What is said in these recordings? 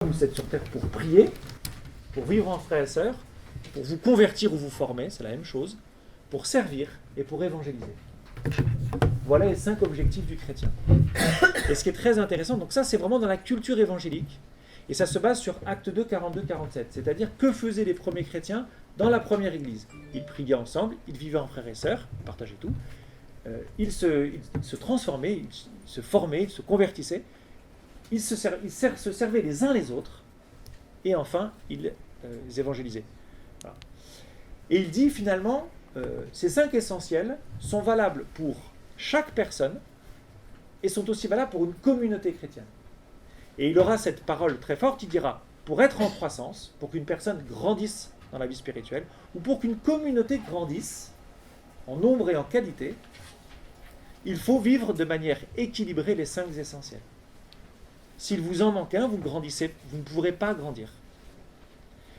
Vous êtes sur Terre pour prier, pour vivre en frères et sœurs, pour vous convertir ou vous former, c'est la même chose, pour servir et pour évangéliser. Voilà les 5 objectifs du chrétien. Et ce qui est très intéressant, donc ça c'est vraiment dans la culture évangélique, et ça se base sur Actes 2, 42-47, c'est-à-dire que faisaient les premiers chrétiens dans la première église. Ils priaient ensemble, ils vivaient en frères et sœurs, ils partageaient tout, ils se transformaient, ils se formaient, ils se convertissaient, ils se servaient les uns les autres, et enfin, ils évangélisaient. Voilà. Et il dit finalement, ces 5 essentiels sont valables pour chaque personne, et sont aussi valables pour une communauté chrétienne. Et il aura cette parole très forte, il dira, pour être en croissance, pour qu'une personne grandisse dans la vie spirituelle, ou pour qu'une communauté grandisse, en nombre et en qualité, il faut vivre de manière équilibrée les 5 essentiels. S'il vous en manque un, vous grandissez, vous ne pourrez pas grandir.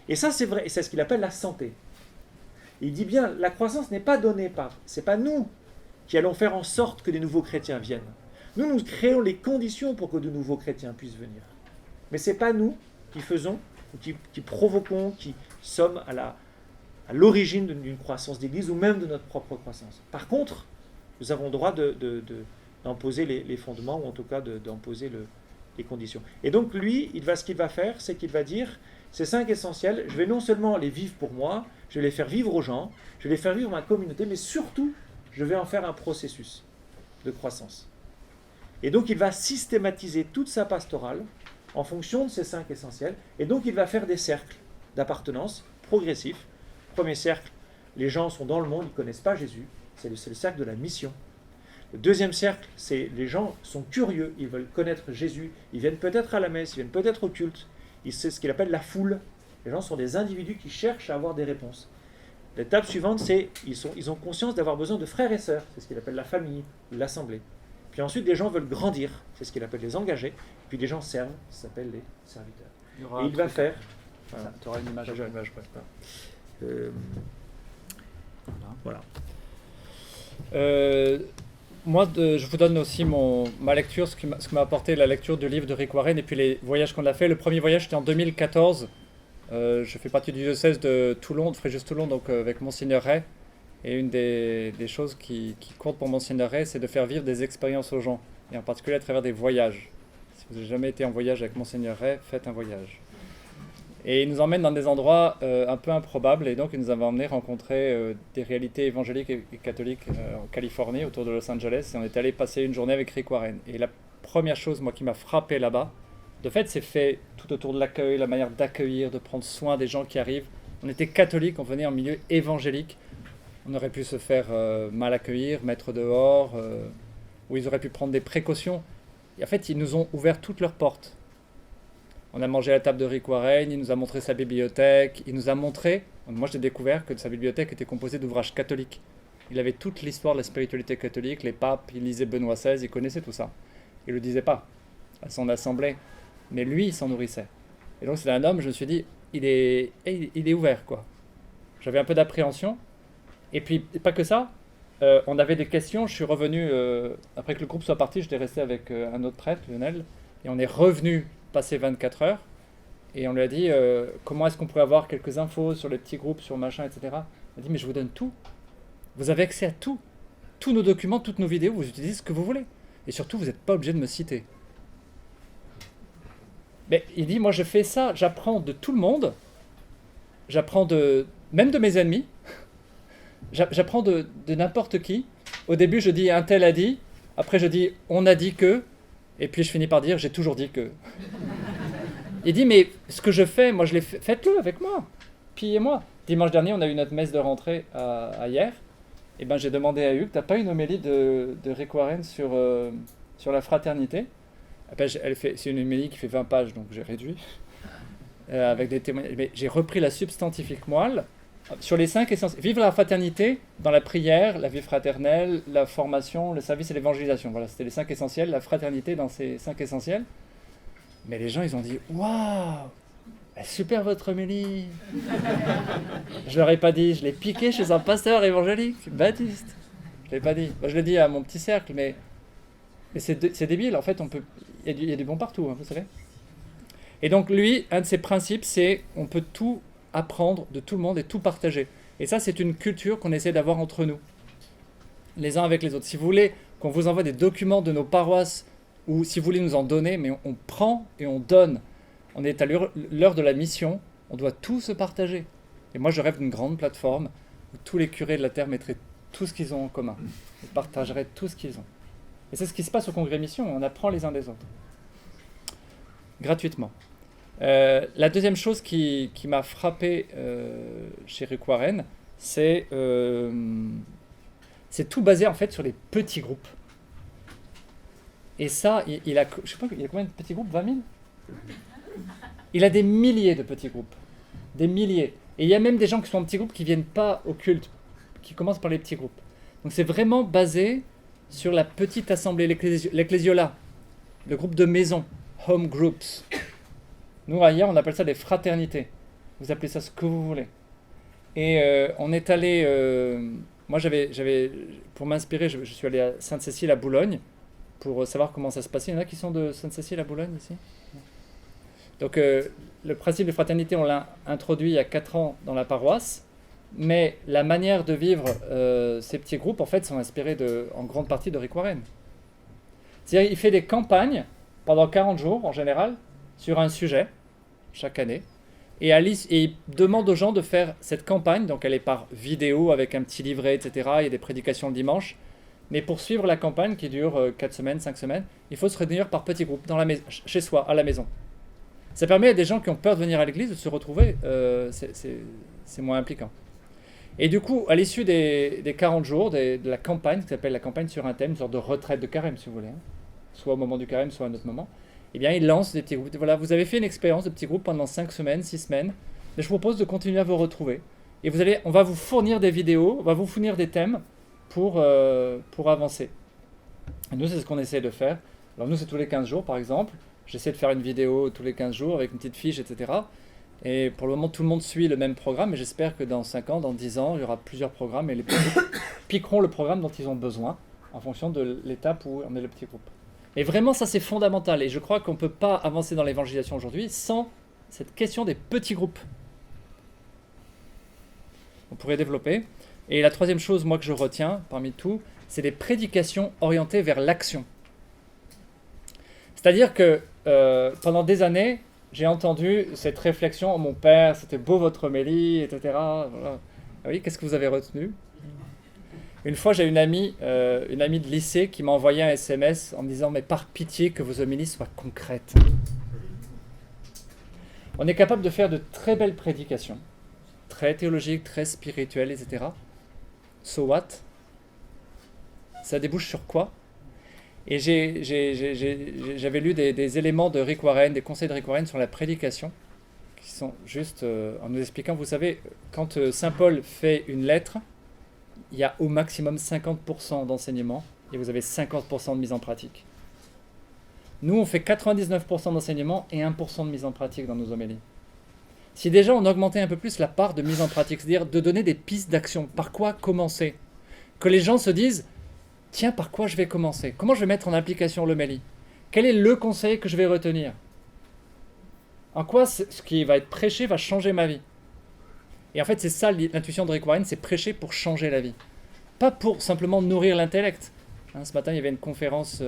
Et ça, c'est vrai, et c'est ce qu'il appelle la santé. Il dit bien, la croissance n'est pas donnée par, c'est pas nous qui allons faire en sorte que des nouveaux chrétiens viennent. Nous créons les conditions pour que de nouveaux chrétiens puissent venir. Mais c'est pas nous qui faisons, ou qui provoquons, qui sommes à l'origine d'une croissance d'église ou même de notre propre croissance. Par contre, nous avons le droit d'en poser les fondements, ou en tout cas d'en poser les conditions. Et donc lui, ce qu'il va faire, c'est qu'il va dire, ces 5 essentiels, je vais non seulement les vivre pour moi, je vais les faire vivre aux gens, je vais les faire vivre ma communauté, mais surtout, je vais en faire un processus de croissance. Et donc il va systématiser toute sa pastorale en fonction de ces 5 essentiels, et donc il va faire des cercles d'appartenance progressifs. Premier cercle, les gens sont dans le monde, ils ne connaissent pas Jésus, c'est le cercle de la mission. Le deuxième cercle, c'est les gens sont curieux, ils veulent connaître Jésus, ils viennent peut-être à la messe, ils viennent peut-être au culte, c'est ce qu'il appelle la foule. Les gens sont des individus qui cherchent à avoir des réponses. L'étape suivante, c'est ils ont conscience d'avoir besoin de frères et sœurs, c'est ce qu'il appelle la famille ou l'assemblée. Puis ensuite, les gens veulent grandir, c'est ce qu'il appelle les engagés, puis les gens servent, ça s'appelle les serviteurs. Et il va faire... Tu auras une image. J'ai une image, voilà. Moi, je vous donne aussi ma lecture, ce que m'a apporté la lecture du livre de Rick Warren et puis les voyages qu'on a fait. Le premier voyage, c'était en 2014. Je fais partie du diocèse de Toulon, de Fréjus-Toulon, donc avec Monseigneur Ray. Et une des choses qui compte pour Monseigneur Ray, c'est de faire vivre des expériences aux gens, et en particulier à travers des voyages. Si vous n'avez jamais été en voyage avec Monseigneur Ray, faites un voyage. Et il nous emmène dans des endroits un peu improbables, et donc il nous avait emmené rencontrer des réalités évangéliques et catholiques en Californie, autour de Los Angeles, et on est allé passer une journée avec Rick Warren. Et la première chose, moi, qui m'a frappé là-bas, de fait, c'est fait tout autour de l'accueil, la manière d'accueillir, de prendre soin des gens qui arrivent. On était catholiques, on venait en milieu évangélique. On aurait pu se faire mal accueillir, mettre dehors, ou ils auraient pu prendre des précautions. Et en fait, ils nous ont ouvert toutes leurs portes. On a mangé à la table de Rick Warren, il nous a montré sa bibliothèque, il nous a montré, moi j'ai découvert que sa bibliothèque était composée d'ouvrages catholiques. Il avait toute l'histoire de la spiritualité catholique, les papes, il lisait Benoît XVI, il connaissait tout ça. Il ne le disait pas à son assemblée, mais lui il s'en nourrissait. Et donc c'est un homme, je me suis dit, il est ouvert quoi. J'avais un peu d'appréhension, et puis pas que ça, on avait des questions, je suis revenu, après que le groupe soit parti, j'étais resté avec un autre prêtre, Lionel, et on est revenu passer 24 heures, et on lui a dit comment est-ce qu'on pourrait avoir quelques infos sur les petits groupes, sur machin, etc. Il a dit mais je vous donne tout, vous avez accès à tout, tous nos documents, toutes nos vidéos, vous utilisez ce que vous voulez, et surtout vous n'êtes pas obligé de me citer. Mais il dit moi je fais ça, j'apprends de tout le monde, j'apprends même de mes ennemis, j'apprends de n'importe qui. Au début je dis un tel a dit, après je dis on a dit que, et puis je finis par dire, j'ai toujours dit que. Il dit, mais ce que je fais, moi je l'ai fait, faites-le avec moi. Pillez-moi. Dimanche dernier, on a eu notre messe de rentrée à hier. Et ben j'ai demandé à Hugues, t'as pas une homélie de Rick Warren sur la fraternité? Ben, c'est une homélie qui fait 20 pages, donc j'ai réduit. Avec des témoignages. Mais j'ai repris la substantifique moelle sur les 5 essentiels. Vivre la fraternité dans la prière, la vie fraternelle, la formation, le service et l'évangélisation. Voilà, c'était les 5 essentiels, la fraternité dans ces 5 essentiels. Mais les gens, ils ont dit « Waouh, super votre homélie !» Je leur ai pas dit, je l'ai piqué chez un pasteur évangélique, baptiste. Je l'ai pas dit. Moi, je l'ai dit à mon petit cercle, mais c'est débile. En fait, il y a du bon partout, hein, vous savez. Et donc lui, un de ses principes, c'est on peut tout apprendre de tout le monde et tout partager. Et ça, c'est une culture qu'on essaie d'avoir entre nous, les uns avec les autres. Si vous voulez qu'on vous envoie des documents de nos paroisses, ou si vous voulez nous en donner, mais on prend et on donne. On est à l'heure de la mission, on doit tout se partager. Et moi, je rêve d'une grande plateforme où tous les curés de la Terre mettraient tout ce qu'ils ont en commun. Ils partageraient tout ce qu'ils ont. Et c'est ce qui se passe au Congrès Mission, on apprend les uns des autres. Gratuitement. La deuxième chose qui m'a frappé chez Rick Warren, c'est tout basé en fait sur les petits groupes. Et ça, il a, je sais pas, il y a combien de petits groupes? 20 000? Il a des milliers de petits groupes. Des milliers. Et il y a même des gens qui sont en petits groupes qui ne viennent pas au culte, qui commencent par les petits groupes. Donc c'est vraiment basé sur la petite assemblée, l'ecclésiola, le groupe de maison, home groups. Nous, ailleurs, on appelle ça des fraternités. Vous appelez ça ce que vous voulez. Et on est allé... moi, pour m'inspirer, je suis allé à Sainte-Cécile à Boulogne pour savoir comment ça se passait. Il y en a qui sont de Sainte-Cécile à Boulogne ici? Donc, le principe de fraternité, on l'a introduit il y a 4 ans dans la paroisse. Mais la manière de vivre ces petits groupes, en fait, sont inspirés en grande partie de Rick Warren. C'est-à-dire, il fait des campagnes pendant 40 jours, en général, sur un sujet, chaque année. Et il demande aux gens de faire cette campagne, donc elle est par vidéo, avec un petit livret, etc. Il y a des prédications le dimanche. Mais pour suivre la campagne, qui dure 4 semaines, 5 semaines, il faut se réunir par petits groupes, chez soi, à la maison. Ça permet à des gens qui ont peur de venir à l'église de se retrouver, c'est moins impliquant. Et du coup, à l'issue des 40 jours de la campagne, qui s'appelle la campagne sur un thème, une sorte de retraite de carême, si vous voulez, soit au moment du carême, soit à un autre moment, eh bien, il lance des petits groupes. Voilà, vous avez fait une expérience de petits groupes pendant 5 semaines, 6 semaines, mais je vous propose de continuer à vous retrouver. Et on va vous fournir des vidéos, on va vous fournir des thèmes pour avancer. Et nous, c'est ce qu'on essaie de faire. Alors nous, c'est tous les 15 jours, par exemple. J'essaie de faire une vidéo tous les 15 jours avec une petite fiche, etc. Et pour le moment, tout le monde suit le même programme, mais j'espère que dans 5 ans, dans 10 ans, il y aura plusieurs programmes et les petits groupes piqueront le programme dont ils ont besoin en fonction de l'étape où on est le petit groupe. Et vraiment, ça, c'est fondamental. Et je crois qu'on ne peut pas avancer dans l'évangélisation aujourd'hui sans cette question des petits groupes. On pourrait développer. Et la troisième chose, moi, que je retiens parmi tout, c'est des prédications orientées vers l'action. C'est-à-dire que pendant des années, j'ai entendu cette réflexion, oh, mon père, c'était beau votre homélie, etc. Voilà. Ah oui, qu'est-ce que vous avez retenu? Une fois, j'ai une amie de lycée qui m'a envoyé un SMS en me disant « Mais par pitié que vos homélies soient concrètes. » On est capable de faire de très belles prédications, très théologiques, très spirituelles, etc. So what? Ça débouche sur quoi? Et j'avais lu des éléments de Rick Warren, des conseils de Rick Warren sur la prédication, qui sont juste en nous expliquant, vous savez, quand Saint Paul fait une lettre, il y a au maximum 50% d'enseignement et vous avez 50% de mise en pratique. Nous, on fait 99% d'enseignement et 1% de mise en pratique dans nos homélies. Si déjà on augmentait un peu plus la part de mise en pratique, c'est-à-dire de donner des pistes d'action, par quoi commencer, que les gens se disent « Tiens, par quoi je vais commencer? Comment je vais mettre en application l'homélie? Quel est le conseil que je vais retenir? En quoi ce qui va être prêché va changer ma vie ?» Et en fait, c'est ça l'intuition de Rick Warren, c'est prêcher pour changer la vie. Pas pour simplement nourrir l'intellect. Ce matin, il y avait une conférence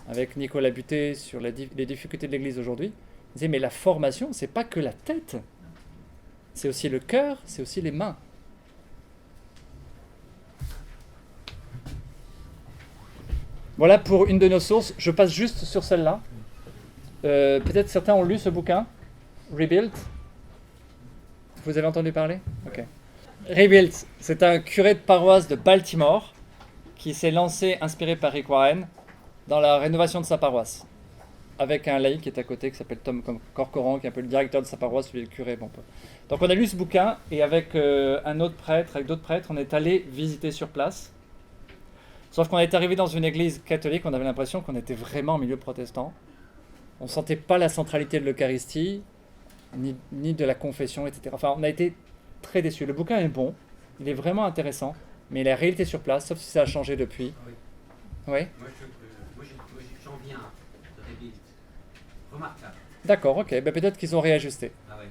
avec Nicolas Butet sur les difficultés de l'Église aujourd'hui. Il disait, mais la formation, c'est pas que la tête. C'est aussi le cœur, c'est aussi les mains. Voilà pour une de nos sources. Je passe juste sur celle-là. Peut-être certains ont lu ce bouquin, Rebuilt. Vous avez entendu parler? Ok. Rebuilt, c'est un curé de paroisse de Baltimore qui s'est lancé, inspiré par Rick Warren, dans la rénovation de sa paroisse. Avec un laïc qui est à côté, qui s'appelle Tom Corcoran, qui est un peu le directeur de sa paroisse, lui le curé. Bon, donc on a lu ce bouquin, et avec un autre prêtre, avec d'autres prêtres, on est allé visiter sur place. Sauf qu'on est arrivé dans une église catholique, on avait l'impression qu'on était vraiment au milieu protestant. On ne sentait pas la centralité de l'Eucharistie, ni de la confession, etc. Enfin, on a été très déçus. Le bouquin est bon, il est vraiment intéressant, mais la réalité sur place, sauf si ça a changé depuis. Oui. Oui. Moi, j'en viens de Rebuilt. Remarquable. D'accord, ok. Ben, peut-être qu'ils ont réajusté. Ah ouais.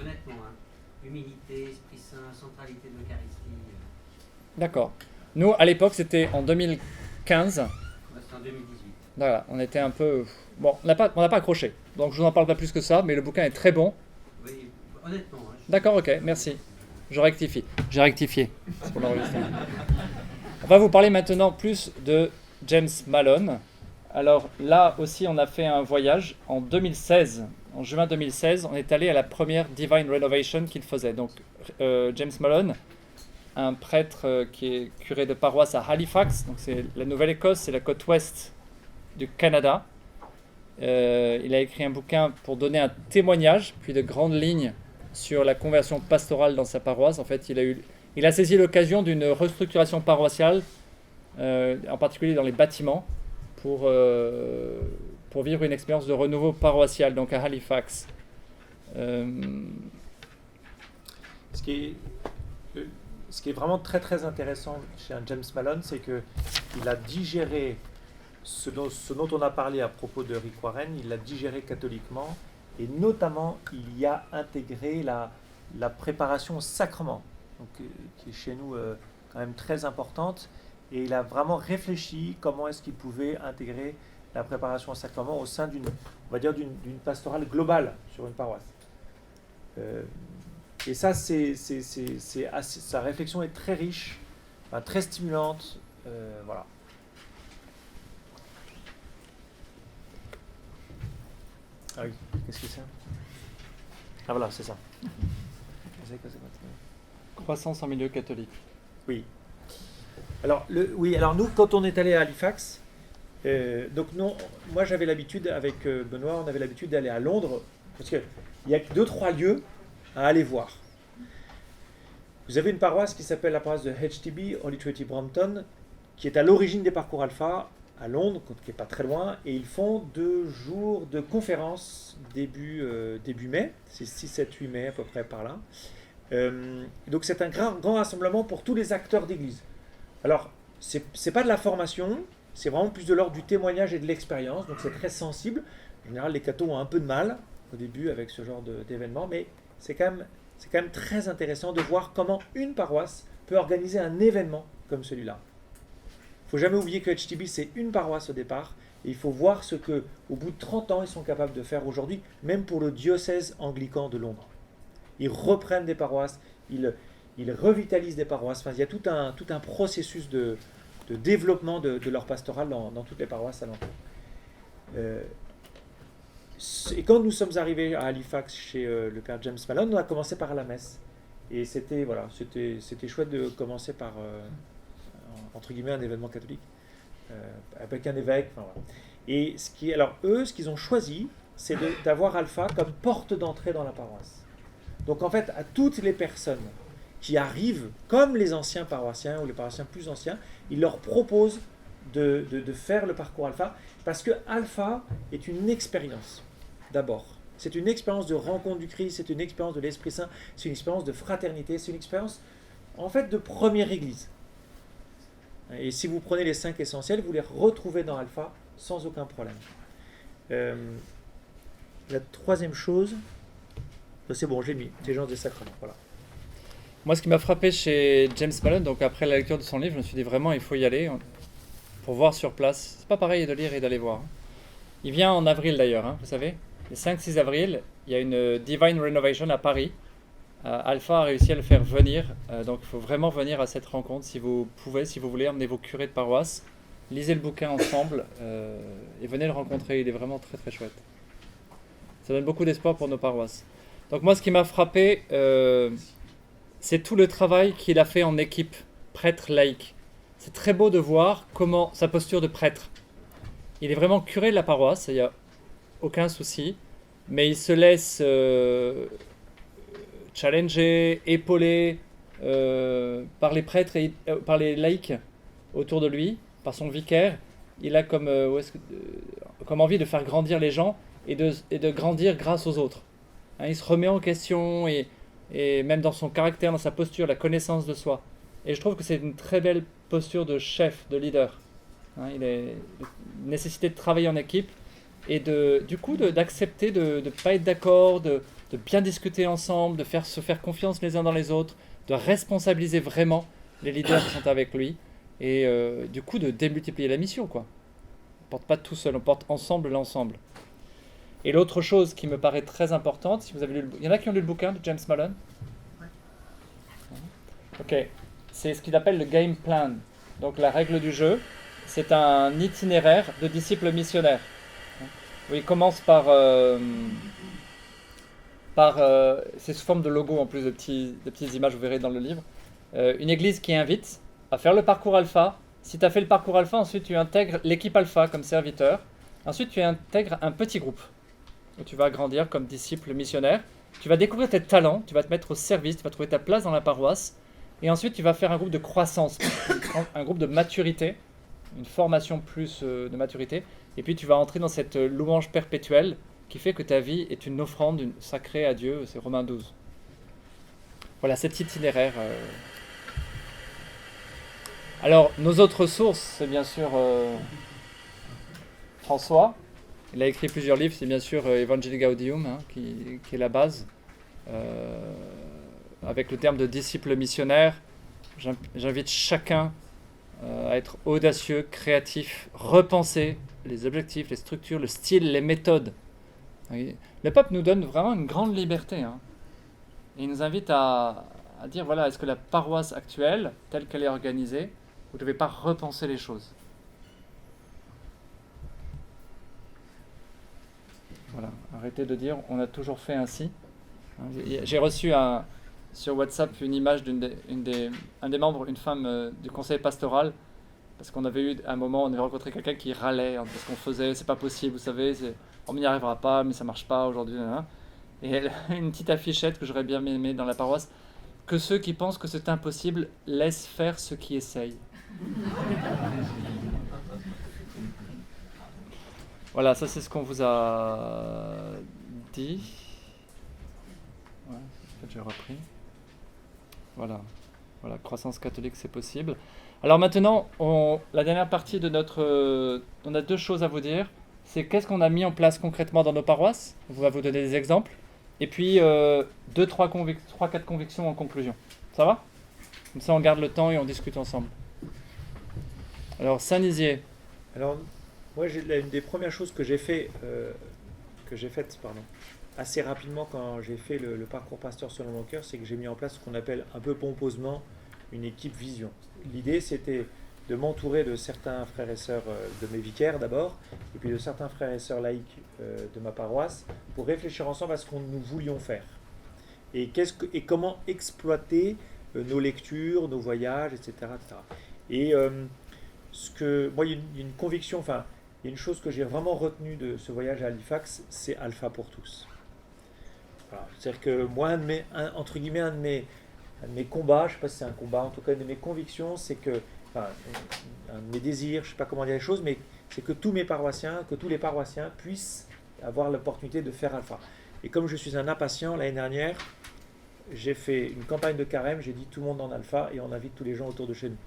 Honnêtement, hein. Humilité, Esprit Saint, centralité de l'Eucharistie. D'accord. Nous, à l'époque, c'était en 2015. Ouais, c'est en 2018. Voilà, on était un peu... Bon, on n'a pas accroché. Donc, je vous en parle pas plus que ça, mais le bouquin est très bon. Oui, honnêtement. Hein, D'accord, ok, merci. Je rectifie. J'ai rectifié. C'est pour l'enregistrement. On va vous parler maintenant plus de James Malone. Alors là aussi, on a fait un voyage en 2016. En juin 2016, on est allé à la première Divine Renovation qu'il faisait. Donc, James Malone, un prêtre qui est curé de paroisse à Halifax. Donc, c'est la Nouvelle-Écosse, c'est la côte ouest du Canada. Il a écrit un bouquin pour donner un témoignage, puis de grandes lignes sur la conversion pastorale dans sa paroisse. En fait, il a saisi l'occasion d'une restructuration paroissiale, en particulier dans les bâtiments, pour vivre une expérience de renouveau paroissial, donc à Halifax. Ce qui est vraiment très très intéressant chez un James Malone, c'est qu'il a digéré ce dont on a parlé à propos de Rick Warren, il l'a digéré catholiquement, et notamment il y a intégré la préparation au sacrement, donc, qui est chez nous quand même très importante, et il a vraiment réfléchi comment est-ce qu'il pouvait intégrer la préparation au sacrement au sein d'une pastorale globale sur une paroisse. Et ça, sa réflexion est très riche, enfin, très stimulante, voilà. Ah oui, qu'est-ce que c'est? Ah voilà, c'est ça. Croissance en milieu catholique. Oui. Alors nous, quand on est allé à Halifax, donc non, moi j'avais l'habitude, avec Benoît, on avait l'habitude d'aller à Londres, parce qu'il y a 2-3 lieux à aller voir. Vous avez une paroisse qui s'appelle la paroisse de HTB, Holy Trinity Brampton, qui est à l'origine des parcours alpha, à Londres, qui n'est pas très loin, et ils font 2 jours de conférences début mai, c'est 6, 7, 8 mai à peu près par là. Donc c'est un grand rassemblement pour tous les acteurs d'église. Alors, c'est pas de la formation, c'est vraiment plus de l'ordre du témoignage et de l'expérience, donc c'est très sensible. En général, les cathos ont un peu de mal au début avec ce genre d'événement, mais c'est quand même très intéressant de voir comment une paroisse peut organiser un événement comme celui-là. Il ne faut jamais oublier que HTB, c'est une paroisse au départ, et il faut voir ce que, au bout de 30 ans, ils sont capables de faire aujourd'hui, même pour le diocèse anglican de Londres. Ils reprennent des paroisses, ils revitalisent des paroisses. Enfin, il y a tout un processus de développement de leur pastoral dans toutes les paroisses alentour. Et quand nous sommes arrivés à Halifax chez le père James Malone, on a commencé par la messe. Et c'était chouette de commencer par, entre guillemets, un événement catholique, avec un évêque. Enfin, voilà. Et ce qu'ils ont choisi, c'est d'avoir Alpha comme porte d'entrée dans la paroisse. Donc en fait, à toutes les personnes qui arrivent, comme les anciens paroissiens ou les paroissiens plus anciens, ils leur proposent de faire le parcours Alpha, parce que Alpha est une expérience, d'abord. C'est une expérience de rencontre du Christ, c'est une expérience de l'Esprit Saint, c'est une expérience de fraternité, c'est une expérience, en fait, de première église. Et si vous prenez les 5 essentiels, vous les retrouvez dans Alpha sans aucun problème. La troisième chose, c'est bon, j'ai mis Intelligence des sacrements, voilà. Moi, ce qui m'a frappé chez James Malone, donc après la lecture de son livre, je me suis dit vraiment, il faut y aller pour voir sur place. C'est pas pareil de lire et d'aller voir. Il vient en avril d'ailleurs, hein, vous savez. Le 5-6 avril, il y a une Divine Renovation à Paris. Alpha a réussi à le faire venir, donc il faut vraiment venir à cette rencontre si vous pouvez, si vous voulez, emmener vos curés de paroisse. Lisez le bouquin ensemble et venez le rencontrer, il est vraiment très très chouette. Ça donne beaucoup d'espoir pour nos paroisses. Donc moi, ce qui m'a frappé, c'est tout le travail qu'il a fait en équipe, prêtre laïque. C'est très beau de voir comment sa posture de prêtre. Il est vraiment curé de la paroisse, il n'y a aucun souci, mais il se laisse challenger, épauler par les prêtres et par les laïcs autour de lui, par son vicaire. Il a comme envie de faire grandir les gens et de grandir grâce aux autres. Hein, il se remet en question et même dans son caractère, dans sa posture, la connaissance de soi. Et je trouve que c'est une très belle posture de chef, de leader. Hein, il a une nécessité de travailler en équipe et du coup d'accepter de ne pas être d'accord, de bien discuter ensemble, se faire confiance les uns dans les autres, de responsabiliser vraiment les leaders qui sont avec lui, et du coup de démultiplier la mission, quoi. On ne porte pas tout seul, on porte ensemble l'ensemble. Et l'autre chose qui me paraît très importante, si vous avez lu il y en a qui ont lu le bouquin de James Mullen? Ok, c'est ce qu'il appelle le game plan. Donc la règle du jeu, c'est un itinéraire de disciples missionnaires. Où il commence par c'est sous forme de logo en plus de petites images, vous verrez dans le livre. Une église qui invite à faire le parcours alpha. Si tu as fait le parcours alpha, ensuite tu intègres l'équipe alpha comme serviteur. Ensuite tu intègres un petit groupe où tu vas grandir comme disciple missionnaire. Tu vas découvrir tes talents, tu vas te mettre au service, tu vas trouver ta place dans la paroisse. Et ensuite tu vas faire un groupe de croissance, un groupe de maturité, une formation plus de maturité. Et puis tu vas entrer dans cette louange perpétuelle qui fait que ta vie est une offrande sacrée à Dieu, c'est Romains 12. Voilà cet itinéraire. Alors, nos autres sources, c'est bien sûr François. Il a écrit plusieurs livres, c'est bien sûr Evangelii Gaudium, qui est la base. Avec le terme de disciple missionnaire, j'invite chacun à être audacieux, créatif, repenser les objectifs, les structures, le style, les méthodes. Le pape nous donne vraiment une grande liberté. Il nous invite à dire, voilà, est-ce que la paroisse actuelle, telle qu'elle est organisée, vous ne devez pas repenser les choses. Voilà, arrêtez de dire, on a toujours fait ainsi. J'ai reçu sur WhatsApp une image un des membres, une femme du conseil pastoral, parce qu'on avait eu un moment, on avait rencontré quelqu'un qui râlait de ce qu'on faisait, c'est pas possible, vous savez, on n'y arrivera pas, mais ça marche pas aujourd'hui. Et elle a une petite affichette que j'aurais bien aimé dans la paroisse, que ceux qui pensent que c'est impossible laissent faire ceux qui essayent. Voilà, ça c'est ce qu'on vous a dit. Ouais, en fait j'ai repris. Voilà, croissance catholique c'est possible. Alors maintenant, la dernière partie de on a deux choses à vous dire. C'est qu'est-ce qu'on a mis en place concrètement dans nos paroisses. On va vous donner des exemples. Et puis 3-4 convictions en conclusion. Ça va? Comme ça on garde le temps et on discute ensemble. Alors Saint-Nizier. Alors moi une des premières choses que j'ai faites assez rapidement quand j'ai fait le parcours pasteur selon mon cœur, c'est que j'ai mis en place ce qu'on appelle un peu pompeusement une équipe vision. L'idée c'était de m'entourer de certains frères et sœurs de mes vicaires d'abord, et puis de certains frères et sœurs laïcs de ma paroisse, pour réfléchir ensemble à ce que nous voulions faire. Et comment exploiter nos lectures, nos voyages, etc. etc. Et moi, il y a une conviction, enfin, il y a une chose que j'ai vraiment retenue de ce voyage à Halifax, c'est Alpha pour tous. Voilà. C'est-à-dire que moi, un de mes combats, je ne sais pas si c'est un combat, en tout cas, une de mes convictions, c'est que, enfin, un de mes désirs, je ne sais pas comment dire les choses, mais c'est que tous les paroissiens puissent avoir l'opportunité de faire Alpha. Et comme je suis un impatient, l'année dernière, j'ai fait une campagne de carême, j'ai dit tout le monde en Alpha et on invite tous les gens autour de chez nous.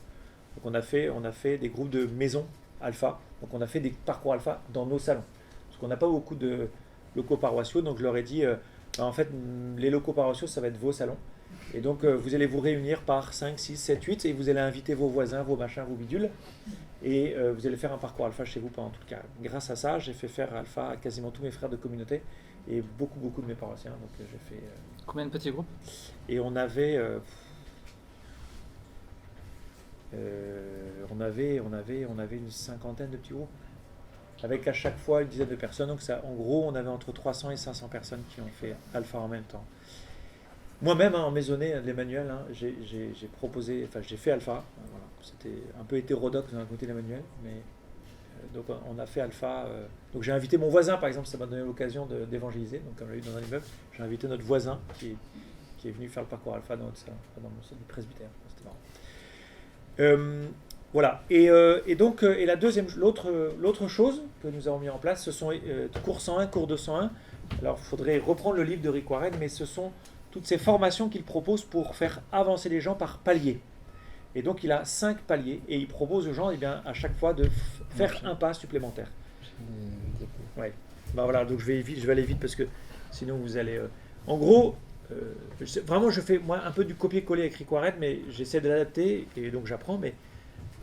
Donc on a fait des groupes de maisons Alpha, donc on a fait des parcours Alpha dans nos salons. Parce qu'on n'a pas beaucoup de locaux paroissiaux, donc je leur ai dit, en fait, les locaux paroissiaux, ça va être vos salons. Et donc vous allez vous réunir par 5, 6, 7, 8 et vous allez inviter vos voisins, vos machins, vos bidules. Et vous allez faire un parcours Alpha chez vous pendant tout le carême. Grâce à ça, j'ai fait faire Alpha à quasiment tous mes frères de communauté et beaucoup de mes paroissiens. Donc j'ai fait. Combien de petits groupes? Et on avait une cinquantaine de petits groupes, avec à chaque fois une dizaine de personnes. Donc ça, en gros, on avait entre 300 et 500 personnes qui ont fait Alpha en même temps. Moi-même, en maisonnée de l'Emmanuel, j'ai fait Alpha. Voilà. C'était un peu hétérodoxe d'un côté de l'Emmanuel, mais donc on a fait Alpha. Donc j'ai invité mon voisin, par exemple, ça m'a donné l'occasion d'évangéliser. Donc comme j'ai eu dans un immeuble, j'ai invité notre voisin qui est venu faire le parcours Alpha dans le presbytère. C'était marrant. Voilà. Et donc l'autre chose que nous avons mis en place, ce sont cours 101, cours 201. Alors il faudrait reprendre le livre de Rick Warren, mais ce sont toutes ces formations qu'il propose pour faire avancer les gens par paliers. Et donc il a 5 paliers et il propose aux gens à chaque fois de faire un pas supplémentaire. Ouais. Bah voilà, donc je vais aller vite parce que sinon vous allez... En gros, vraiment je fais moi un peu du copier-coller avec Rick Warren, mais j'essaie de l'adapter et donc j'apprends. Mais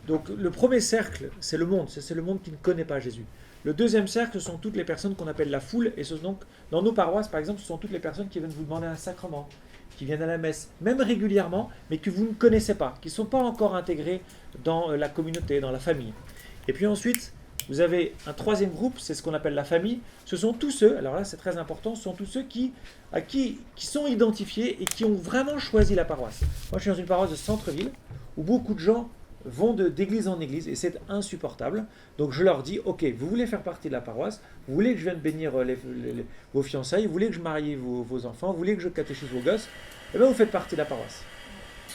donc le premier cercle, c'est le monde, c'est le monde qui ne connaît pas Jésus. Le deuxième cercle, ce sont toutes les personnes qu'on appelle la foule, et ce sont donc, dans nos paroisses par exemple, ce sont toutes les personnes qui viennent vous demander un sacrement, qui viennent à la messe, même régulièrement, mais que vous ne connaissez pas, qui ne sont pas encore intégrés dans la communauté, dans la famille. Et puis ensuite, vous avez un troisième groupe, c'est ce qu'on appelle la famille. Ce sont tous ceux, alors là c'est très important, ce sont tous ceux qui sont identifiés et qui ont vraiment choisi la paroisse. Moi je suis dans une paroisse de centre-ville où beaucoup de gens vont d'église en église et c'est insupportable. Donc je leur dis, ok, vous voulez faire partie de la paroisse, vous voulez que je vienne bénir vos fiançailles, vous voulez que je marie vos enfants, vous voulez que je catéchise vos gosses, et bien vous faites partie de la paroisse.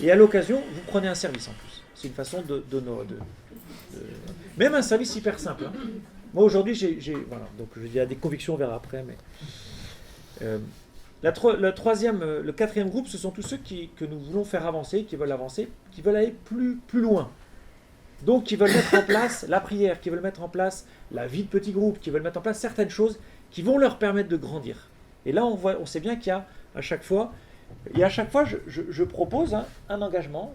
Et à l'occasion, vous prenez un service en plus. C'est une façon même un service hyper simple. Hein. Moi aujourd'hui, voilà, donc il y a des convictions, on verra après, mais le quatrième groupe, ce sont tous ceux que nous voulons faire avancer, qui veulent aller plus loin. Donc, qui veulent mettre en place la prière, qui veulent mettre en place la vie de petit groupe, qui veulent mettre en place certaines choses qui vont leur permettre de grandir. Et là, on sait bien qu'il y a à chaque fois, je propose un engagement.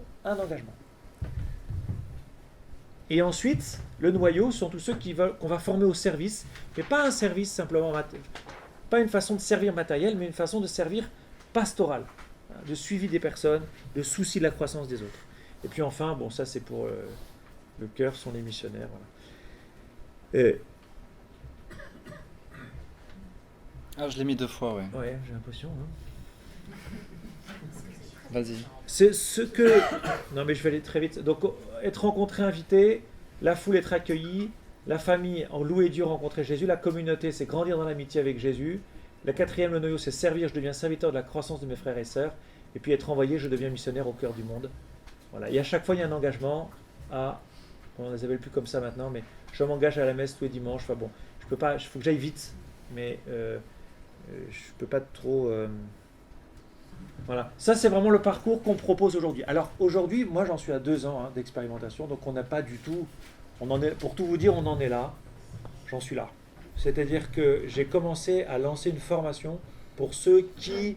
Et ensuite, le noyau sont tous ceux qu'on va former au service, mais pas un service simplement, pas une façon de servir matériel, mais une façon de servir pastoral, de suivi des personnes, de souci de la croissance des autres. Et puis enfin, bon, ça c'est pour le cœur, sont les missionnaires. Voilà. Ah, je l'ai mis 2 fois, ouais. Ouais, j'ai l'impression. Vas-y. C'est ce que... Non, mais je vais aller très vite. Donc, être rencontré, invité, la foule être accueillie, la famille en louer Dieu, rencontrer Jésus, la communauté, c'est grandir dans l'amitié avec Jésus. La quatrième, le noyau, c'est servir, je deviens serviteur de la croissance de mes frères et sœurs. Et puis être envoyé, je deviens missionnaire au cœur du monde. Voilà. Et à chaque fois, il y a un engagement à... On ne les appelle plus comme ça maintenant, mais je m'engage à la messe tous les dimanches. Enfin bon, je peux pas, il faut que j'aille vite, mais je peux pas trop... Voilà, ça c'est vraiment le parcours qu'on propose aujourd'hui. Alors aujourd'hui, moi j'en suis à 2 ans d'expérimentation, donc on n'a pas du tout, pour tout vous dire, on en est là, j'en suis là. C'est-à-dire que j'ai commencé à lancer une formation pour ceux qui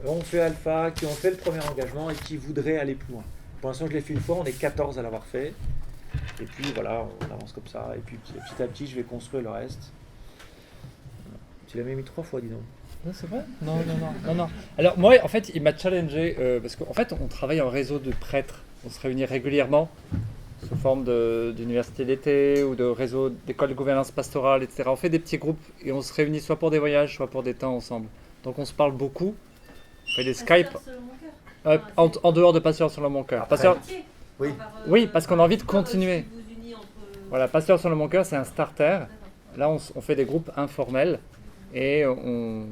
ont fait Alpha, qui ont fait le premier engagement et qui voudraient aller plus loin. Pour l'instant je l'ai fait une fois, on est 14 à l'avoir fait, et puis voilà, on avance comme ça, et puis petit à petit je vais construire le reste. Tu l'as même mis 3 fois, dis donc. Non, c'est vrai ? Non. Alors moi, en fait, il m'a challengé parce qu'en fait, on travaille en réseau de prêtres. On se réunit régulièrement sous forme d'université d'été ou de réseau d'école de gouvernance pastorale, etc. On fait des petits groupes et on se réunit soit pour des voyages, soit pour des temps ensemble. Donc on se parle beaucoup. On fait des Skype en dehors de Pasteur selon mon cœur. Oui. Oui, parce qu'on a envie de continuer. Voilà, Pasteur selon mon cœur, c'est un starter. Là, on fait des groupes informels. Et on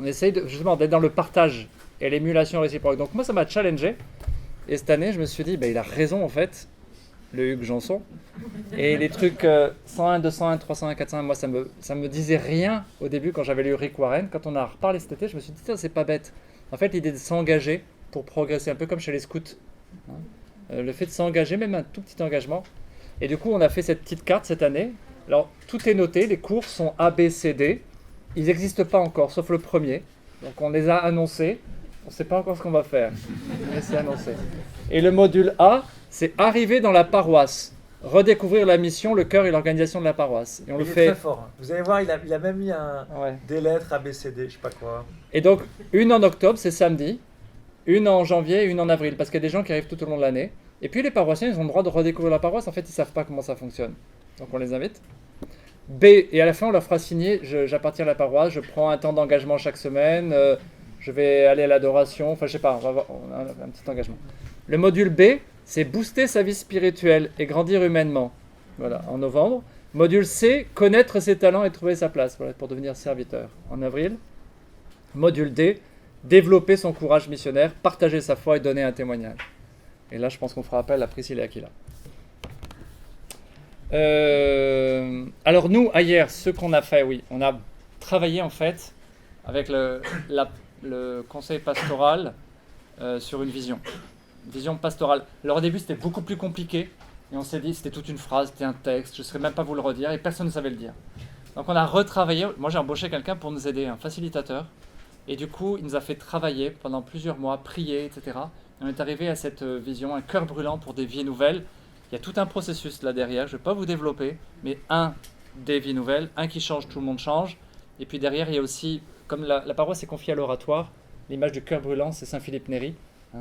essaye justement d'être dans le partage et l'émulation réciproque. Donc moi ça m'a challengé et cette année je me suis dit il a raison en fait, le Hugues Janson, et les trucs 101, 201, 301, 401, moi ça me disait rien au début quand j'avais lu Rick Warren. Quand on a reparlé cet été, je me suis dit c'est pas bête. En fait l'idée de s'engager pour progresser, un peu comme chez les scouts, le fait de s'engager, même un tout petit engagement. Et du coup on a fait cette petite carte cette année. Alors, tout est noté, les cours sont A, B, C, D. Ils n'existent pas encore, sauf le premier. Donc, on les a annoncés. On ne sait pas encore ce qu'on va faire, mais c'est annoncé. Et le module A, c'est arriver dans la paroisse, redécouvrir la mission, le cœur et l'organisation de la paroisse. Et on il le est fait. Très fort. Vous allez voir, il a même mis des lettres A, B, C, D, je sais pas quoi. Et donc, une en octobre, c'est samedi. Une en janvier et une en avril, parce qu'il y a des gens qui arrivent tout au long de l'année. Et puis, les paroissiens, ils ont le droit de redécouvrir la paroisse. En fait, ils ne savent pas comment ça fonctionne. Donc on les invite. B, et à la fin on leur fera signer, j'appartiens à la paroisse, je prends un temps d'engagement chaque semaine, je vais aller à l'adoration, enfin je sais pas, on a un petit engagement. Le module B, c'est booster sa vie spirituelle et grandir humainement. Voilà, en novembre. Module C, connaître ses talents et trouver sa place, voilà, pour devenir serviteur, en avril. Module D, développer son courage missionnaire, partager sa foi et donner un témoignage. Et là je pense qu'on fera appel à Priscille et Aquila. Alors nous, hier, ce qu'on a fait, oui, on a travaillé en fait avec le conseil pastoral sur une vision pastorale. Alors au début, c'était beaucoup plus compliqué et on s'est dit, c'était toute une phrase, c'était un texte, je ne saurais même pas vous le redire et personne ne savait le dire. Donc on a retravaillé, moi j'ai embauché quelqu'un pour nous aider, un facilitateur. Et du coup, il nous a fait travailler pendant plusieurs mois, prier, etc. Et on est arrivé à cette vision, un cœur brûlant pour des vies nouvelles. Il y a tout un processus là derrière, je ne vais pas vous développer, mais des vies nouvelles, qui change, tout le monde change. Et puis derrière, il y a aussi, comme la paroisse est confiée à l'oratoire, l'image du cœur brûlant, c'est Saint Philippe Néri.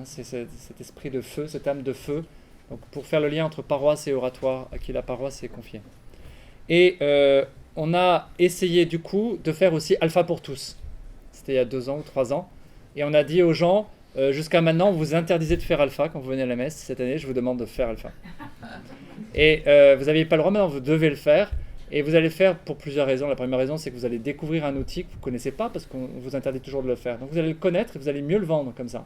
C'est cet esprit de feu, cette âme de feu. Donc pour faire le lien entre paroisse et oratoire, à qui la paroisse est confiée. Et on a essayé du coup de faire aussi Alpha pour tous. C'était il y a 2 ans ou 3 ans. Et on a dit aux gens, jusqu'à maintenant, vous interdisez de faire Alpha quand vous venez à la messe. Cette année, je vous demande de faire Alpha. Et vous n'aviez pas le droit, maintenant vous devez le faire. Et vous allez le faire pour plusieurs raisons. La première raison, c'est que vous allez découvrir un outil que vous ne connaissez pas parce qu'on vous interdit toujours de le faire. Donc vous allez le connaître et vous allez mieux le vendre comme ça.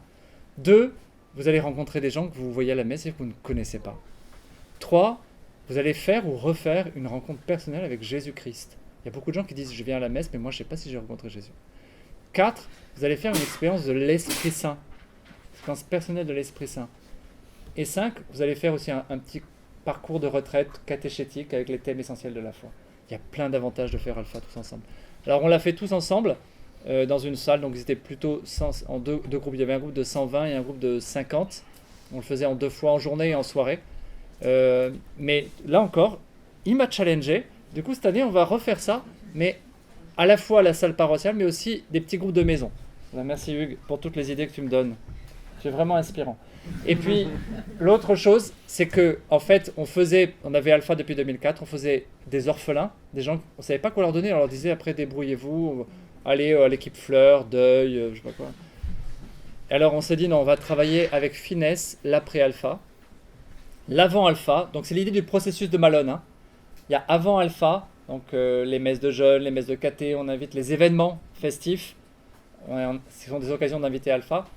2, vous allez rencontrer des gens que vous voyez à la messe et que vous ne connaissez pas. 3, vous allez faire ou refaire une rencontre personnelle avec Jésus-Christ. Il y a beaucoup de gens qui disent « je viens à la messe, mais moi je ne sais pas si j'ai rencontré Jésus ». 4, vous allez faire une expérience de l'Esprit Saint, une expérience personnelle de l'Esprit Saint. Et 5, vous allez faire aussi un petit parcours de retraite catéchétique avec les thèmes essentiels de la foi. Il y a plein d'avantages de faire Alpha tous ensemble. Alors on l'a fait tous ensemble dans une salle, donc ils étaient plutôt en deux groupes. Il y avait un groupe de 120 et un groupe de 50. On le faisait en 2 fois, en journée et en soirée. Mais là encore, il m'a challengé. Du coup, cette année, on va refaire ça, mais à la fois la salle paroissiale, mais aussi des petits groupes de maison. Merci Hugues pour toutes les idées que tu me donnes. C'est vraiment inspirant. Et puis, l'autre chose, c'est que en fait, on avait Alpha depuis 2004, on faisait des orphelins, des gens, on ne savait pas quoi leur donner, on leur disait après débrouillez-vous, allez à l'équipe fleurs, deuil, je sais pas quoi. Alors on s'est dit non, on va travailler avec finesse l'après-alpha, l'avant-alpha. Donc c'est l'idée du processus de Malone. Hein. Il y a avant-alpha, donc les messes de jeunes, les messes de caté, on invite les événements festifs. Ce sont des occasions d'inviter alpha,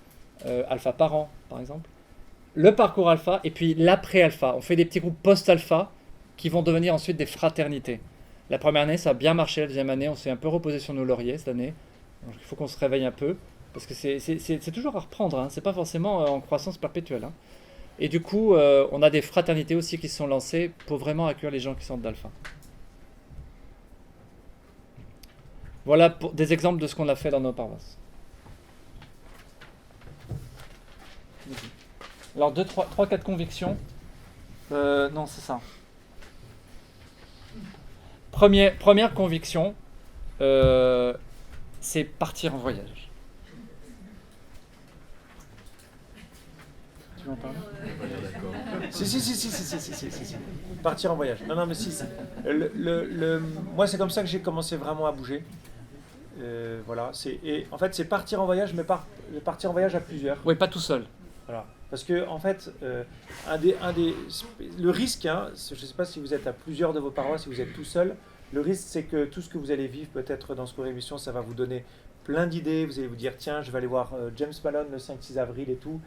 alpha par an par exemple. Le parcours alpha et puis l'après-alpha. On fait des petits groupes post-alpha qui vont devenir ensuite des fraternités. La première année, ça a bien marché. La deuxième année, on s'est un peu reposé sur nos lauriers cette année. Donc, il faut qu'on se réveille un peu. Parce que c'est toujours à reprendre. Hein. C'est pas forcément en croissance perpétuelle. Hein. Et du coup, on a des fraternités aussi qui se sont lancées pour vraiment accueillir les gens qui sortent d'Alpha. Voilà des exemples de ce qu'on a fait dans nos paroisses. Alors, 3-4 convictions. Non, c'est ça. Première conviction, c'est partir en voyage. Tu veux en parler ? Si. Partir en voyage. Non, mais si. Moi, c'est comme ça que j'ai commencé vraiment à bouger. Voilà. Et en fait, c'est partir en voyage, mais partir en voyage à plusieurs. Oui, pas tout seul. Voilà. Parce que en fait, le risque, hein, je ne sais pas si vous êtes à plusieurs de vos paroisses, si vous êtes tout seul, le risque c'est que tout ce que vous allez vivre peut-être dans ce cours d'émission, ça va vous donner plein d'idées, vous allez vous dire tiens, je vais aller voir James Malone le 5-6 avril et tout,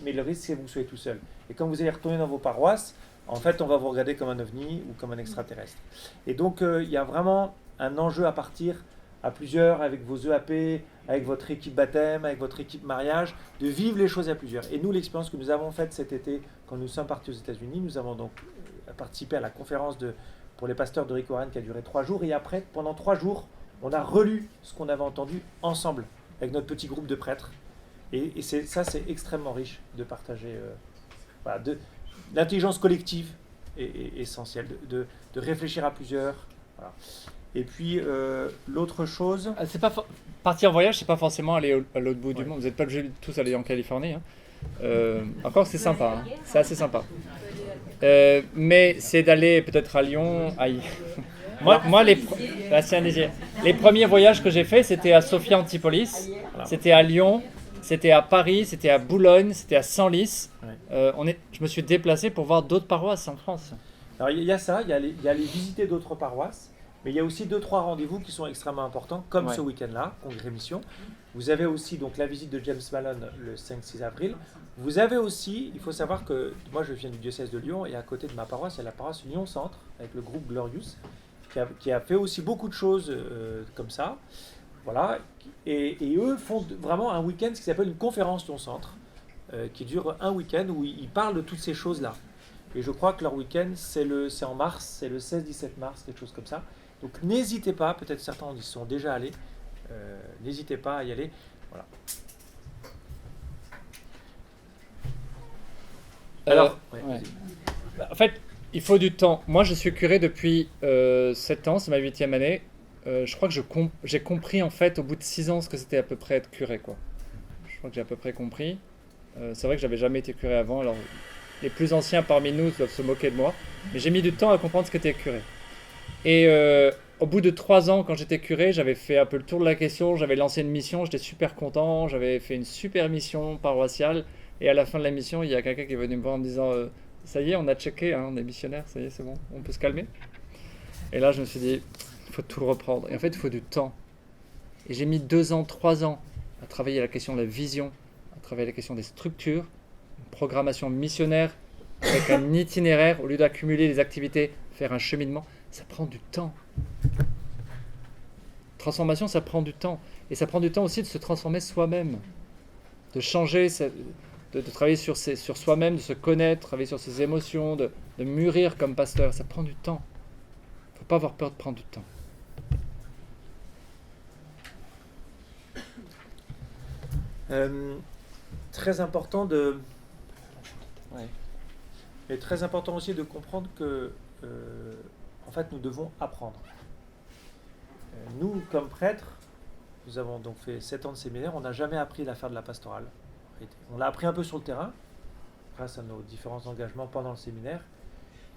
mais le risque c'est que vous soyez tout seul. Et quand vous allez retourner dans vos paroisses, en fait on va vous regarder comme un ovni ou comme un extraterrestre. Et donc il y a vraiment un enjeu à partir à plusieurs, avec vos EAP, avec votre équipe baptême, avec votre équipe mariage, de vivre les choses à plusieurs. Et nous, l'expérience que nous avons faite cet été, quand nous sommes partis aux États-Unis, nous avons donc participé à la conférence pour les pasteurs de Rick Warren qui a duré 3 jours. Et après, pendant 3 jours, on a relu ce qu'on avait entendu ensemble, avec notre petit groupe de prêtres. Et c'est extrêmement riche de partager. L'intelligence collective est essentielle, de réfléchir à plusieurs. Voilà. Et puis, l'autre chose... Partir en voyage, c'est pas forcément aller à l'autre bout du monde. Vous n'êtes pas obligés de tous aller en Californie. Hein. Encore, c'est sympa. Hein. C'est assez sympa. Mais c'est d'aller peut-être à Lyon. Moi les premiers voyages que j'ai faits, c'était à Sophia Antipolis, c'était à Lyon, c'était à Paris, c'était à Boulogne, c'était à Senlis. Ouais. Je me suis déplacé pour voir d'autres paroisses en France. Alors, il y a ça, il y a les visiter d'autres paroisses. Mais il y a aussi 2-3 rendez-vous qui sont extrêmement importants, comme ce week-end-là, Congrès Mission. Vous avez aussi donc la visite de James Malone le 5-6 avril. Vous avez aussi, il faut savoir que moi je viens du diocèse de Lyon et à côté de ma paroisse, il y a la paroisse Lyon Centre avec le groupe Glorious qui a fait aussi beaucoup de choses comme ça. Voilà. Et eux font vraiment un week-end, ce qui s'appelle une conférence Lyon Centre, qui dure un week-end où ils parlent de toutes ces choses-là. Et je crois que leur week-end, c'est en mars, c'est le 16-17 mars, quelque chose comme ça. Donc n'hésitez pas, peut-être certains y sont déjà allés, n'hésitez pas à y aller. Voilà. Alors, ouais. vas-y. En fait, il faut du temps. Moi, je suis curé depuis 7 ans, c'est ma 8e année. Je crois que j'ai compris en fait au bout de 6 ans ce que c'était à peu près être curé, quoi. Je crois que j'ai à peu près compris. C'est vrai que j'avais jamais été curé avant, alors les plus anciens parmi nous doivent se moquer de moi. Mais j'ai mis du temps à comprendre ce qu'était curé. Et au bout de 3 ans, quand j'étais curé, j'avais fait un peu le tour de la question, j'avais lancé une mission, j'étais super content, j'avais fait une super mission paroissiale. Et à la fin de la mission, il y a quelqu'un qui est venu me voir en me disant ça y est, on a checké, hein, on est missionnaire, ça y est, c'est bon, on peut se calmer. Et là, je me suis dit, il faut tout reprendre. Et en fait, il faut du temps. Et j'ai mis 2 ans, 3 ans à travailler la question de la vision, à travailler la question des structures, une programmation missionnaire avec un itinéraire, au lieu d'accumuler les activités, faire un cheminement. Ça prend du temps. Transformation, ça prend du temps. Et ça prend du temps aussi de se transformer soi-même, de changer, de travailler sur soi-même, de se connaître, travailler sur ses émotions, de mûrir comme pasteur. Ça prend du temps. Il ne faut pas avoir peur de prendre du temps. Très important de... Ouais. Et très important aussi de comprendre que, en fait, nous devons apprendre. Nous, comme prêtres, nous avons donc fait 7 ans de séminaire, on n'a jamais appris à faire de la pastorale. On l'a appris un peu sur le terrain, grâce à nos différents engagements pendant le séminaire.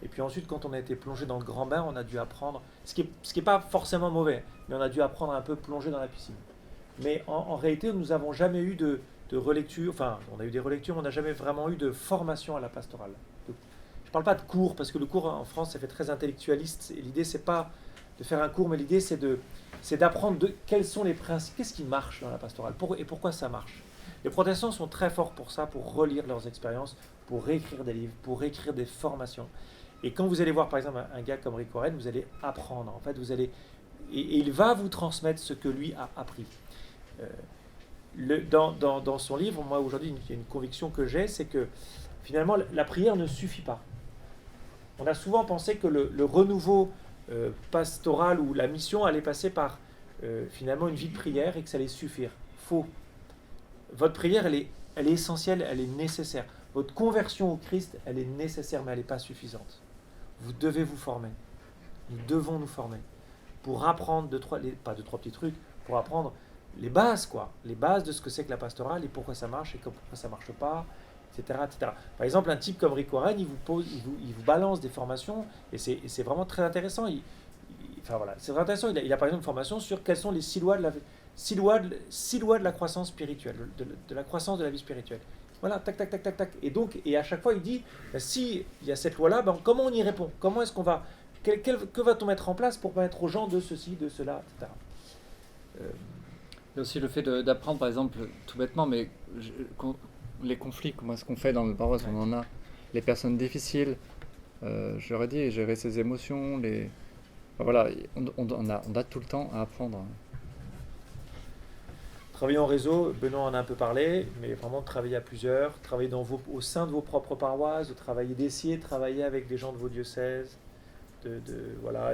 Et puis ensuite, quand on a été plongé dans le grand bain, on a dû apprendre, ce qui est pas forcément mauvais, mais on a dû apprendre à un peu plonger dans la piscine. Mais en réalité, nous n'avons jamais eu de relecture, enfin, on a eu des relectures, mais on n'a jamais vraiment eu de formation à la pastorale. Je ne parle pas de cours, parce que le cours en France, ça fait très intellectualiste, et l'idée, c'est pas de faire un cours, mais l'idée, c'est d'apprendre quels sont les principes, qu'est-ce qui marche dans la pastorale, et pourquoi ça marche. Les protestants sont très forts pour ça, pour relire leurs expériences, pour réécrire des livres, pour réécrire des formations. Et quand vous allez voir, par exemple, un gars comme Rick Warren, vous allez apprendre. En fait, et il va vous transmettre ce que lui a appris. Dans son livre, moi, aujourd'hui, il y a une conviction que j'ai, c'est que, finalement, la prière ne suffit pas. On a souvent pensé que le renouveau pastoral ou la mission allait passer par, finalement, une vie de prière et que ça allait suffire. Faux. Votre prière, elle est essentielle, elle est nécessaire. Votre conversion au Christ, elle est nécessaire, mais elle n'est pas suffisante. Vous devez vous former. Nous devons nous former pour apprendre pas deux, trois petits trucs, pour apprendre les bases, quoi. Les bases de ce que c'est que la pastorale et pourquoi ça marche et pourquoi ça ne marche pas, etc., etc. Par exemple, un type comme Rick Warren, il vous balance des formations et c'est vraiment très intéressant. Enfin voilà, c'est très intéressant. Il a par exemple une formation sur quels sont les 6 lois de la croissance spirituelle, de la croissance de la vie spirituelle. Voilà, tac, tac, tac, tac, tac. Et à chaque fois, il dit, si il y a cette loi-là, comment on y répond? Comment est-ce qu'on va... Que va-t-on mettre en place pour permettre aux gens de ceci, de cela, etc. Il y a aussi le fait d'apprendre, par exemple, tout bêtement, mais les conflits, comment est-ce qu'on fait dans le paroisse, on en a. Les personnes difficiles, j'aurais dit, gérer ses émotions, enfin, voilà, on a tout le temps à apprendre. Travailler en réseau, Benoît en a un peu parlé, mais vraiment travailler à plusieurs, travailler au sein de vos propres paroisses, d'essayer de travailler avec des gens de vos diocèses, voilà.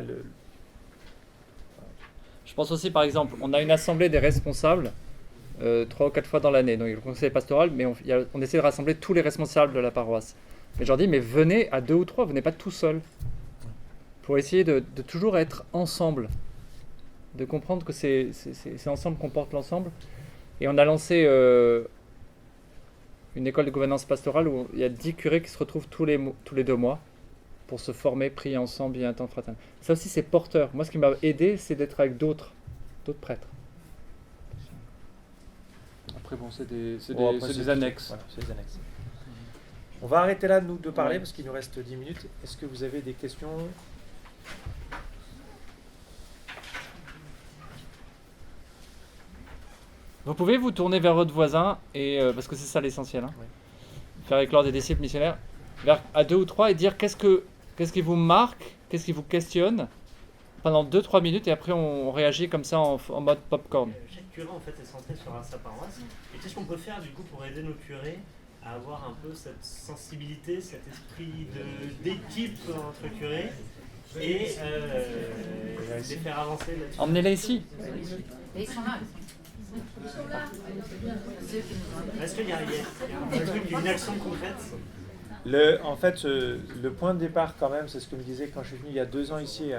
Je pense aussi, par exemple, on a une assemblée des responsables 3 ou 4 fois dans l'année, donc il y a le conseil pastoral, mais on essaie de rassembler tous les responsables de la paroisse. Mais je leur dis, mais venez à 2 ou 3, venez pas tout seul, pour essayer de toujours être ensemble, de comprendre que c'est ensemble qu'on porte l'ensemble. Et on a lancé une école de gouvernance pastorale où il y a 10 curés qui se retrouvent tous les 2 mois pour se former, prier ensemble, il y a un temps fraternel. Ça aussi, c'est porteur. Moi, ce qui m'a aidé, c'est d'être avec d'autres prêtres. Après, bon, c'est des annexes. Voilà, c'est des annexes. On va arrêter là, nous, de parler, parce qu'il nous reste 10 minutes. Est-ce que vous avez des questions ? Vous pouvez vous tourner vers votre voisin, parce que c'est ça l'essentiel. Hein. Oui. Faire éclore des disciples missionnaires à 2 ou 3 et dire qu'est-ce qui vous marque, qu'est-ce qui vous questionne pendant 2-3 minutes et après on réagit comme ça en mode popcorn. Chaque curé en fait est centré sur sa paroisse. Et qu'est-ce qu'on peut faire du coup pour aider nos curés à avoir un peu cette sensibilité, cet esprit d'équipe entre curés et les faire avancer là-dessus. Emmenez-les ici. Et ils sont là. Est-ce qu'il y a un truc, une action concrète? En fait, le point de départ, quand même, c'est ce que me disais quand je suis venu il y a 2 ans ici.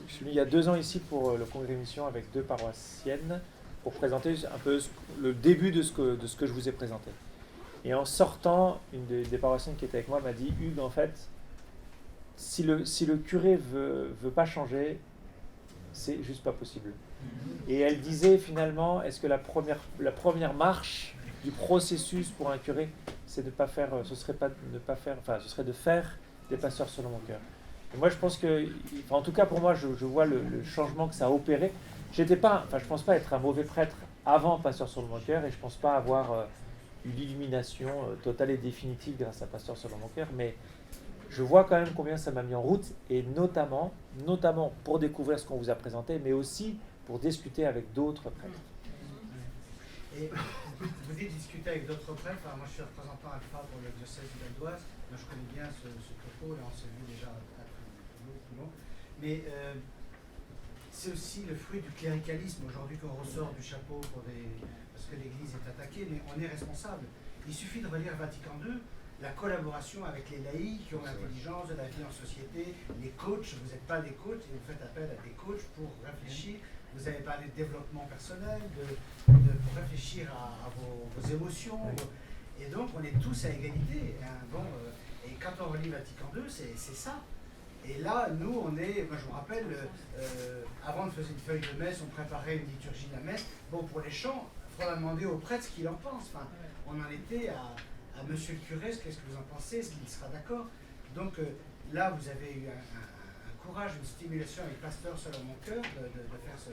Je suis venu il y a 2 ans ici pour le congrès mission avec 2 paroissiennes pour présenter un peu le début de ce que je vous ai présenté. Et en sortant, une des paroissiennes qui était avec moi m'a dit, Hugues, en fait, si le curé veut pas changer, c'est juste pas possible. Et elle disait finalement, est-ce que la première marche du processus pour un curé, c'est de pas faire, ce serait de faire des pasteurs selon mon cœur. Et moi, je pense que, en tout cas pour moi, je vois le changement que ça a opéré. Je pense pas être un mauvais prêtre avant pasteur selon mon cœur, et je pense pas avoir eu l'illumination totale et définitive grâce à pasteur selon mon cœur, mais je vois quand même combien ça m'a mis en route, et notamment pour découvrir ce qu'on vous a présenté, mais aussi pour discuter avec d'autres prêtres. Et vous dites discuter avec d'autres prêtres. Enfin, moi, je suis représentant alpha pour le diocèse de Val d'Oise. Moi, je connais bien ce topo, là, on s'est vu déjà plus long. Mais c'est aussi le fruit du cléricalisme aujourd'hui qu'on ressort du chapeau parce que l'Église est attaquée, mais on est responsable. Il suffit de relire Vatican II, la collaboration avec les laïcs qui ont l'intelligence de la vie en société, les coachs, vous n'êtes pas des coachs, et vous faites appel à des coachs pour réfléchir. Vous avez parlé de développement personnel, pour réfléchir à vos émotions. Et donc, on est tous à égalité. Hein. Et quand on relit Vatican II, c'est ça. Et là, nous, moi je me rappelle, avant de faire une feuille de messe, on préparait une liturgie de la messe. Bon, pour les chants, il faudra demander au prêtre ce qu'il en pense. Enfin, on en était à monsieur le curé, qu'est-ce que vous en pensez, est-ce qu'il sera d'accord? Donc là, vous avez eu un courage, une stimulation avec pasteur selon mon cœur de faire ce...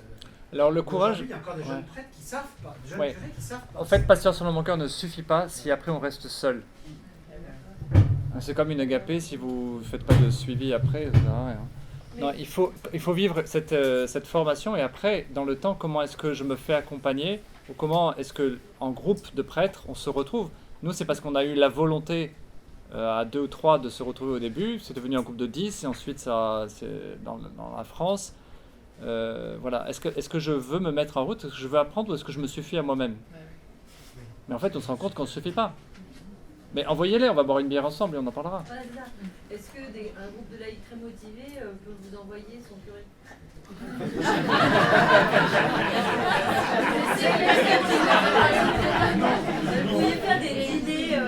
Alors le courage... Il y a encore des jeunes prêtres qui savent pas, des jeunes curés qui savent pas. En fait, pasteur selon mon cœur ne suffit pas si après on reste seul. C'est comme une agapée, si vous ne faites pas de suivi après, ça sert à rien. Non, il faut vivre cette formation, et après, dans le temps, comment est-ce que je me fais accompagner, ou comment est-ce que en groupe de prêtres, on se retrouve. Nous, c'est parce qu'on a eu la volonté à 2 ou 3 de se retrouver au début, c'est devenu un groupe de 10, et ensuite ça, c'est dans la France. Voilà. Est-ce que je veux me mettre en route, est-ce que je veux apprendre, ou est-ce que je me suffis à moi-même? Mais en fait, on se rend compte qu'on ne se suffit pas. Mais envoyez-les, on va boire une bière ensemble et on en parlera. Voilà, c'est ça. Est-ce que un groupe de laïcs très motivés peut vous envoyer son curé? Vous pourriez faire des idées,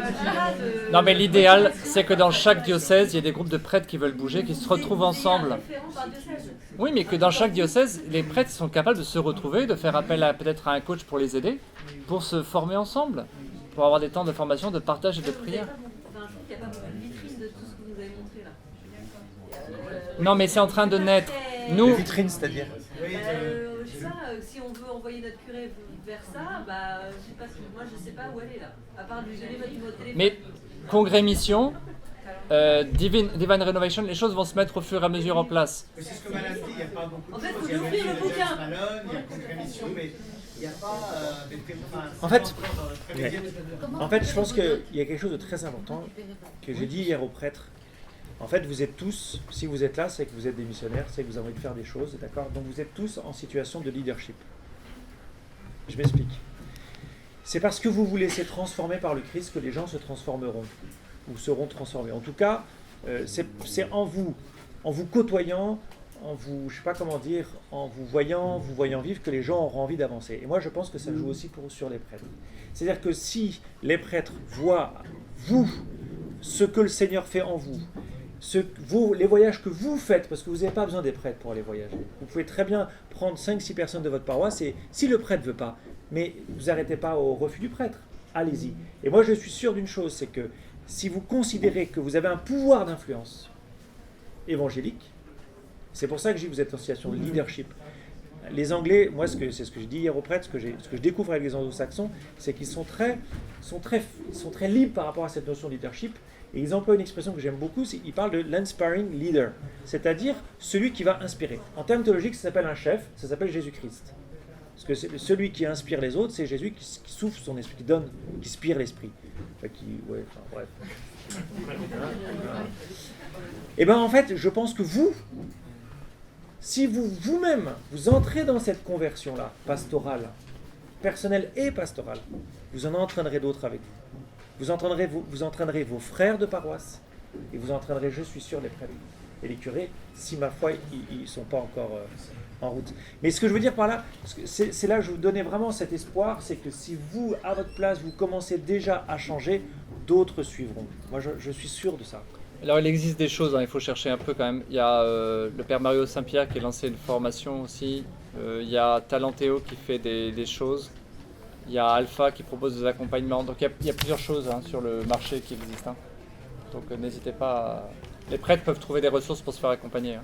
Non, mais l'idéal, c'est que dans chaque diocèse, il y ait des groupes de prêtres qui veulent bouger, qui se retrouvent ensemble. Oui, mais que dans chaque diocèse, les prêtres sont capables de se retrouver, de faire appel peut-être à un coach pour les aider, pour se former ensemble, pour avoir des temps de formation, de partage et de prière. Je trouve qu'il n'y a pas beaucoup de vitrine de tout ce que vous avez montré là. Non, mais c'est en train de naître. Une Nous, vitrine, c'est-à-dire si on veut envoyer notre curé vers ça, je sais pas, moi je sais pas où elle est là. À part lui donner votre numéro de téléphone. mais congrès mission, Divine Renovation, les choses vont se mettre au fur et à mesure en place. C'est ce que Madame dit, il n'y a pas beaucoup de En fait, choses. faut Il y a lui offrir le James bouquin. Malone, il y a Congrès-Mission, mais il n'y a pas En fait, je pense qu'il y a quelque chose de très important que j'ai dit hier aux prêtres. En fait, vous êtes tous, si vous êtes là, c'est que vous êtes des missionnaires, c'est que vous avez envie de faire des choses, d'accord? Donc vous êtes tous en situation de leadership. Je m'explique. C'est parce que vous vous laissez transformer par le Christ que les gens se transformeront, ou seront transformés. En tout cas, c'est en vous côtoyant, en vous, je sais pas comment dire, en vous voyant vivre, que les gens auront envie d'avancer. Et moi, je pense que ça joue aussi sur les prêtres. C'est-à-dire que si les prêtres voient, vous, ce que le Seigneur fait en vous, les voyages que vous faites, parce que vous n'avez pas besoin des prêtres pour aller voyager. Vous pouvez très bien prendre 5-6 personnes de votre paroisse, et si le prêtre ne veut pas, mais vous n'arrêtez pas au refus du prêtre, allez-y. Et moi, je suis sûr d'une chose, c'est que si vous considérez que vous avez un pouvoir d'influence évangélique, c'est pour ça que je dis que vous êtes en situation de leadership. Les Anglais, moi, c'est ce que je dis hier aux prêtres, ce que je découvre avec les Anglo-Saxons, c'est qu'ils sont très libres par rapport à cette notion de leadership. Et ils emploient une expression que j'aime beaucoup, ils parlent de l'inspiring leader, c'est-à-dire celui qui va inspirer. En termes théologiques, ça s'appelle un chef, ça s'appelle Jésus-Christ. Parce que celui qui inspire les autres, c'est Jésus qui souffle son esprit, qui donne, qui spire l'esprit. Enfin, bref. Et bien en fait, je pense que vous, si vous-même, vous entrez dans cette conversion-là, pastorale, personnelle et pastorale, vous en entraînerez d'autres avec vous. Vous entraînerez vos frères de paroisse, et vous entraînerez, je suis sûr, les prêtres et les curés, si ma foi, ils ne sont pas encore en route. Mais ce que je veux dire par là, c'est là que je vous donnais vraiment cet espoir, c'est que si vous, à votre place, vous commencez déjà à changer, d'autres suivront. Moi, je suis sûr de ça. Alors il existe des choses, il faut chercher un peu quand même. Il y a le Père Mario Saint-Pierre qui a lancé une formation aussi. Il y a Talentéo qui fait des choses. Il y a Alpha qui propose des accompagnements. Donc il y a plusieurs choses sur le marché qui existent. Donc n'hésitez pas. Les prêtres peuvent trouver des ressources pour se faire accompagner.